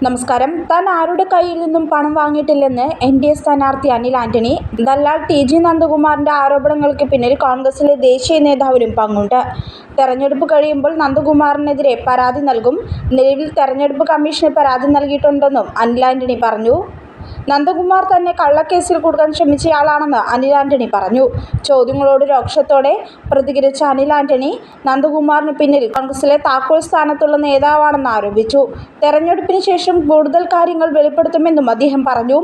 നമസ്കാരം. താൻ ആരുടെ കയ്യിൽ നിന്നും പണം വാങ്ങിയിട്ടില്ലെന്ന് എൻ.ഡി.എ സ്ഥാനാർത്ഥി അനിൽ ആന്റണി. ദല്ലാൽ ടി.ജി. നന്ദകുമാറിന്റെ ആരോപണങ്ങൾക്ക് പിന്നിൽ കോൺഗ്രസിലെ ദേശീയ നേതാവിനും പങ്കുണ്ട്. തെരഞ്ഞെടുപ്പ് കഴിയുമ്പോൾ നന്ദകുമാറിനെതിരെ പരാതി നൽകും. നിലവിൽ തെരഞ്ഞെടുപ്പ് കമ്മീഷന് പരാതി നൽകിയിട്ടുണ്ടെന്നും അനിൽ ആന്റണി പറഞ്ഞു. നന്ദകുമാർ തന്നെ കള്ളക്കേസിൽ കുടുക്കാൻ ശ്രമിച്ചയാളാണെന്ന് അനിൽ ആന്റണി പറഞ്ഞു. ചോദ്യങ്ങളോട് രോഷത്തോടെ പ്രതികരിച്ച അനിൽ ആന്റണി നന്ദകുമാറിന് പിന്നിൽ കോൺഗ്രസിലെ താക്കോൽ സ്ഥാനത്തുള്ള നേതാവാണെന്ന് ആരോപിച്ചു. തെരഞ്ഞെടുപ്പിന് ശേഷം കൂടുതൽ കാര്യങ്ങൾ വെളിപ്പെടുത്തുമെന്നും അദ്ദേഹം പറഞ്ഞു.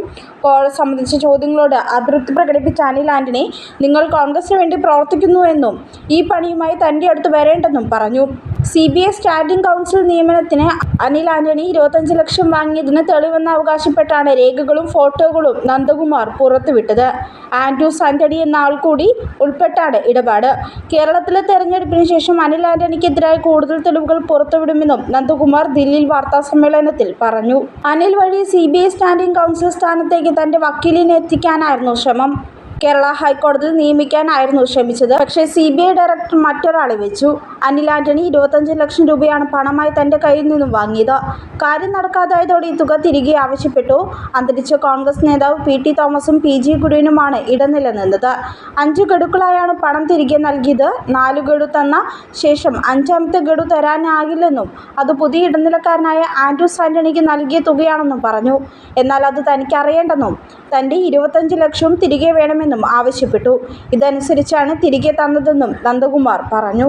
കോഴ സംബന്ധിച്ച ചോദ്യങ്ങളോട് അതൃപ്തി പ്രകടിപ്പിച്ച അനിൽ ആന്റണി നിങ്ങൾ കോൺഗ്രസിന് വേണ്ടി പ്രവർത്തിക്കുന്നുവെന്നും ഈ പണിയുമായി തന്റെ അടുത്ത് വരേണ്ടെന്നും പറഞ്ഞു. CBI സ്റ്റാൻഡിംഗ് കൗൺസിൽ നിയമനത്തിന് അനിൽ ആന്റണി 25 ലക്ഷം വാങ്ങിയതിന് തെളിവെന്ന് അവകാശപ്പെട്ടാണ് രേഖകളും ഫോട്ടോകളും നന്ദകുമാർ പുറത്തുവിട്ടത്. ആൻഡ്രൂസ് ആന്റണി എന്ന ആൾ കൂടി ഉൾപ്പെട്ടാണ് ഇടപാട്. കേരളത്തിലെ തെരഞ്ഞെടുപ്പിന് ശേഷം അനിൽ ആന്റണിക്കെതിരായ കൂടുതൽ തെളിവുകൾ പുറത്തുവിടുമെന്നും നന്ദകുമാർ ദില്ലിയിൽ വാർത്താസമ്മേളനത്തിൽ പറഞ്ഞു. അനിൽ വഴി CBI സ്റ്റാൻഡിംഗ് കൗൺസിൽ സ്ഥാനത്തേക്ക് തന്റെ വക്കീലിനെ എത്തിക്കാനായിരുന്നു ശ്രമം. കേരള ഹൈക്കോടതിയിൽ നിയമിക്കാനായിരുന്നു ശ്രമിച്ചത്. പക്ഷേ CBI ഡയറക്ടർ മറ്റൊരാളെ വെച്ചു. അനിൽ ആന്റണി 25 ലക്ഷം രൂപയാണ് പണമായി തന്റെ കയ്യിൽ നിന്നും വാങ്ങിയത്. കാര്യം നടക്കാതായതോടെ ഈ തുക തിരികെ ആവശ്യപ്പെട്ടു. അന്തരിച്ച കോൺഗ്രസ് നേതാവ് P.T. തോമസും P.G. കുര്യനുമാണ് ഇടനില നിന്നത്. 5 ഗഡുക്കളായാണ് പണം തിരികെ നൽകിയത്. 4 ഗഡു തന്ന ശേഷം 5ാമത്തെ ഗഡു തരാനാകില്ലെന്നും അത് പുതിയ ഇടനിലക്കാരനായ ആൻഡ്രൂസ് ആന്റണിക്ക് നൽകിയ തുകയാണെന്നും പറഞ്ഞു. എന്നാൽ അത് തനിക്ക് അറിയേണ്ടെന്നും തന്റെ 25 ലക്ഷവും തിരികെ വേണമെന്നും ആവശ്യപ്പെട്ടു. ഇതനുസരിച്ചാണ് തിരികെ തന്നതെന്നും നന്ദകുമാർ പറഞ്ഞു.